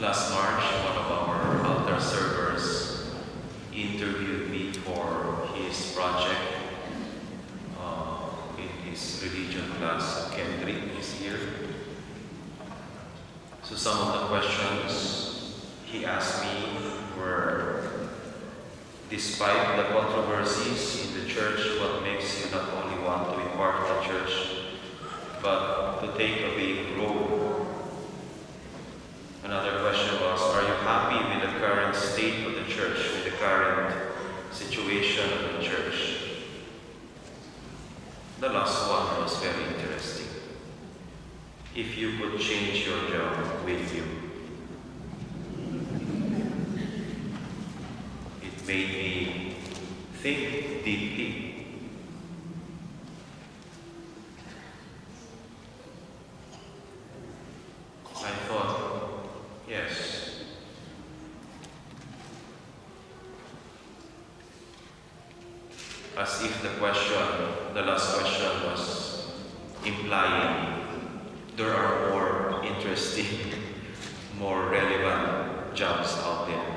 Last March, one of our altar servers interviewed me for his project in his religion class. Kendrick is here. So some of the questions he asked me were, despite the controversies in the church, what makes you not only want to impart the church, but to take a big role? Another question was, are you happy with the current state of the church, with the current situation of the church? The last one was very interesting. If you could change your job, will you? It made me think deeply. I thought, yes. As if the last question was implying there are more interesting, more relevant jobs out there.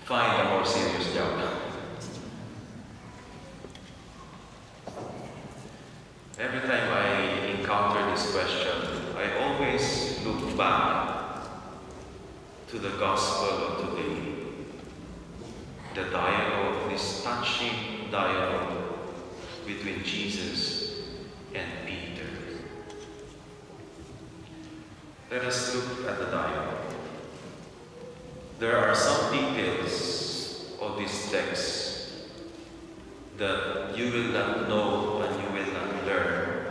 Find a more serious job. Every time I encounter this question, I always look back to the gospel of today. The dialogue, this touching dialogue between Jesus and Peter. Let us look at the dialogue. There are some details of this text that you will not know and you will not learn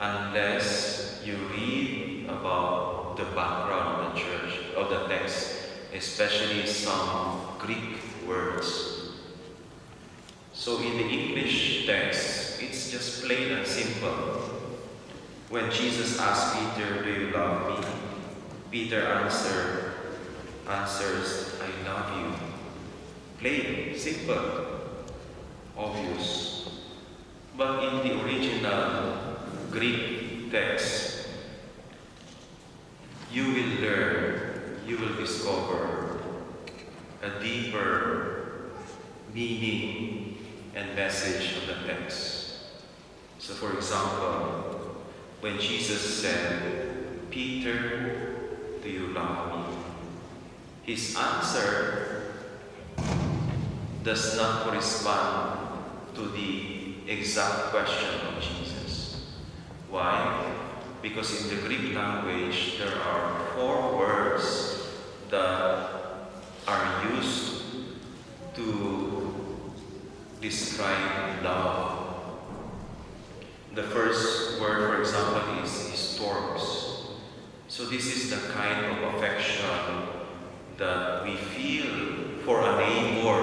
unless you read about the background of the church, of the text, especially some Greek words. So in the English text, it's just plain and simple. When Jesus asked Peter, "Do you love me?" Peter answers, "I love you." Plain, simple, obvious. But in the original Greek text, you will learn, you will discover a deeper meaning and message of the text. So for example, when Jesus said, "Peter, do you love me?" His answer does not correspond to the exact question of Jesus. Why? Because in the Greek language, there are 4 words that are used to describe love. The first word, for example, is storms. So this is the kind of affection that we feel for a neighbor,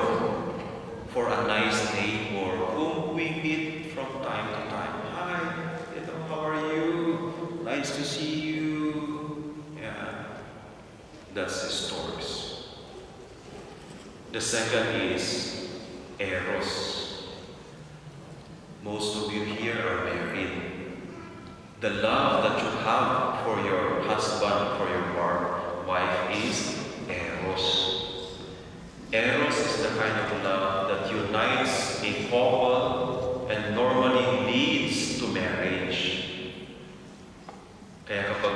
for a nice neighbor whom we meet from time to time. "Hi, how are you? Nice to see you." Yeah, that's the storms. The second is eros. Most of you here are married. The love that you have for your husband, for your wife is eros. Eros is the kind of love that unites a couple and normally leads to marriage. Kaya kapag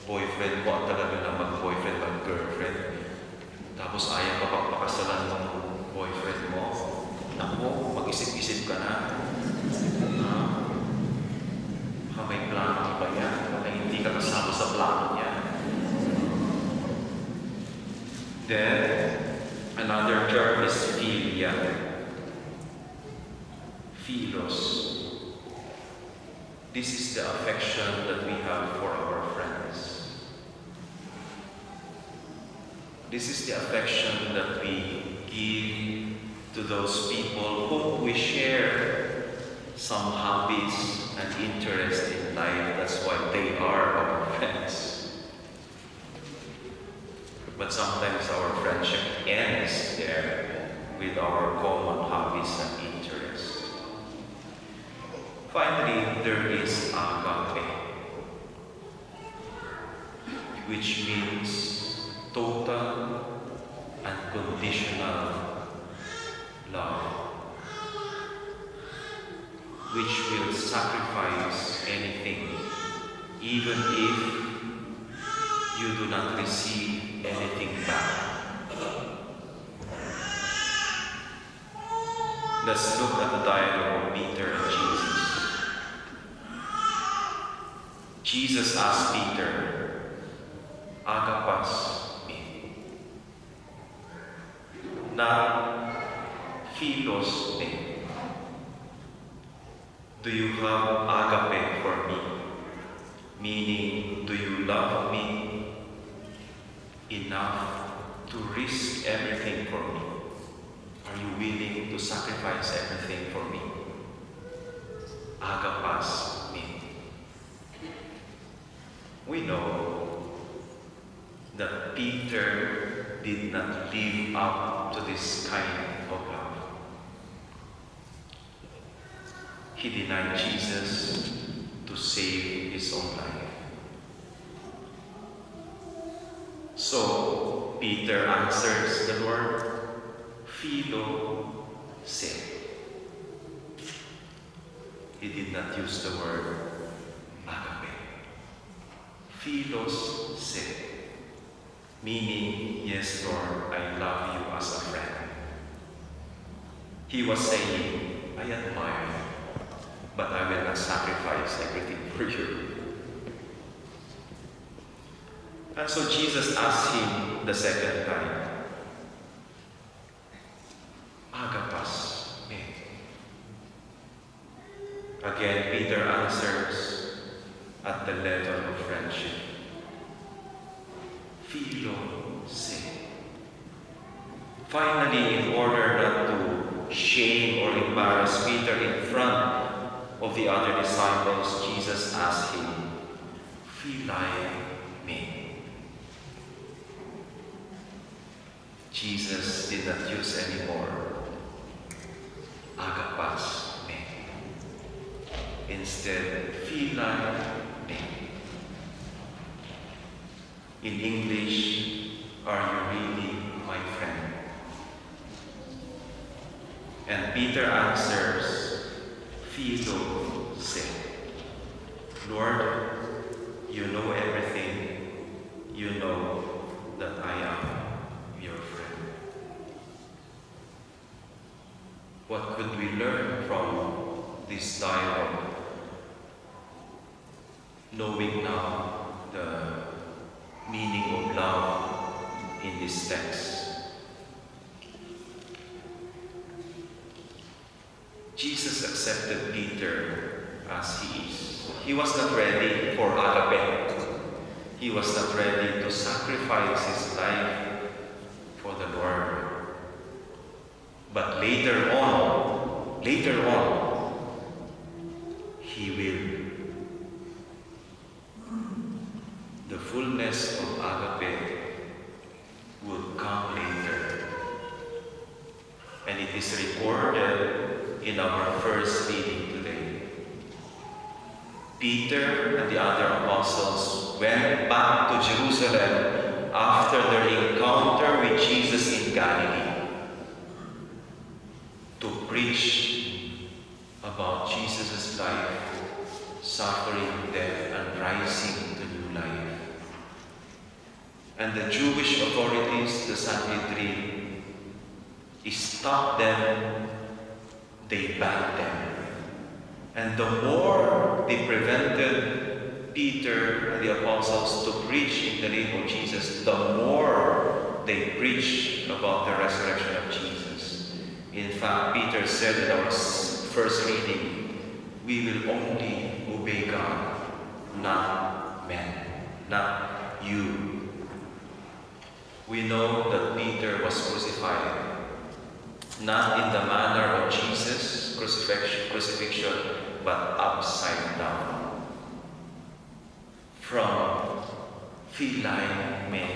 boyfriend mo at talaga na mag-boyfriend, mag-girlfriend, tapos ayaw ka pang pakasalan ng boyfriend mo, naku, mag-isip-isip ka na. Baka may plano ba yan? Baka hindi ka kasama sa plano niya. Then, another term is philia. Philos. This is the affection that we have for our friends. This is the affection that we give to those people whom we share some hobbies and interest in life. That's why they are our friends. But sometimes our friendship ends there with our common hobbies and interests. is agape, which means total, unconditional love, which will sacrifice anything, even if you do not receive anything back. Let's look at the dialogue of Peter and Jesus. Jesus asked Peter, "Agapas me," not philos me. Do you have agape for me? Meaning, do you love me enough to risk everything for me? Are you willing to sacrifice everything for me? Agapas me. We know that Peter did not live up to this kind of love. He denied Jesus to save his own life. So Peter answers the Lord, "Philo se." He did not use the word agape. Philos se, meaning, "Yes, Lord, I love you as a friend." He was saying, "I admire you, but I will not sacrifice everything for you." And so Jesus asked him the second time, "Agapas me." Again, Peter answers at the level of friendship, "Philo se." Finally, in order not to shame or embarrass Peter in front of the other disciples, Jesus asked him, "Philai me." Jesus did not use anymore agapas me. Instead, philai me. In English, "Are you really my friend?" And Peter answers, "Philo se." Lord, you know everything. You know that I am your friend. What could we learn from this dialogue? Knowing now the meaning of love in this text. Jesus accepted Peter as he is. He was not ready for agape. He was not ready to sacrifice his life for the Lord. But later on, he will. The fullness of agape will come later. And it is recorded in our first reading today. Peter and the other apostles went back to Jerusalem after their encounter with Jesus in Galilee to preach about Jesus' life, suffering, death, and rising to new life. And the Jewish authorities, the Sanhedrin, stopped them, they banned them. And the more they prevented Peter and the apostles to preach in the name of Jesus, the more they preached about the resurrection of Jesus. In fact, Peter said in our first reading, "We will only obey God, not men, not you." We know that Peter was crucified, not in the manner of Jesus' crucifixion, but upside down. From philai me,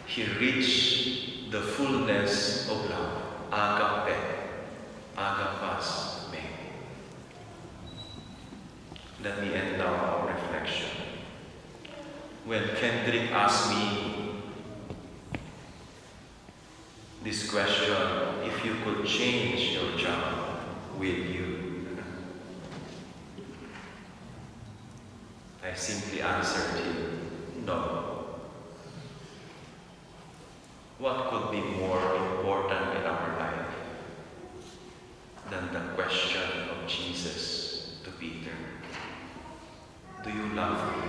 he reached the fullness of love, agape, agapas me. let me end now our reflection. When Kendrick asked me this question, if you could change your job, will you? I simply answered him, no. What could be more important in our life than the question of Jesus to Peter? Do you love me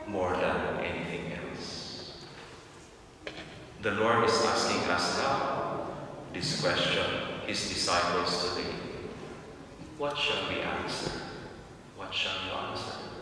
more than anything else? The Lord is asking us now this question, His disciples today. What shall we answer? What shall you answer?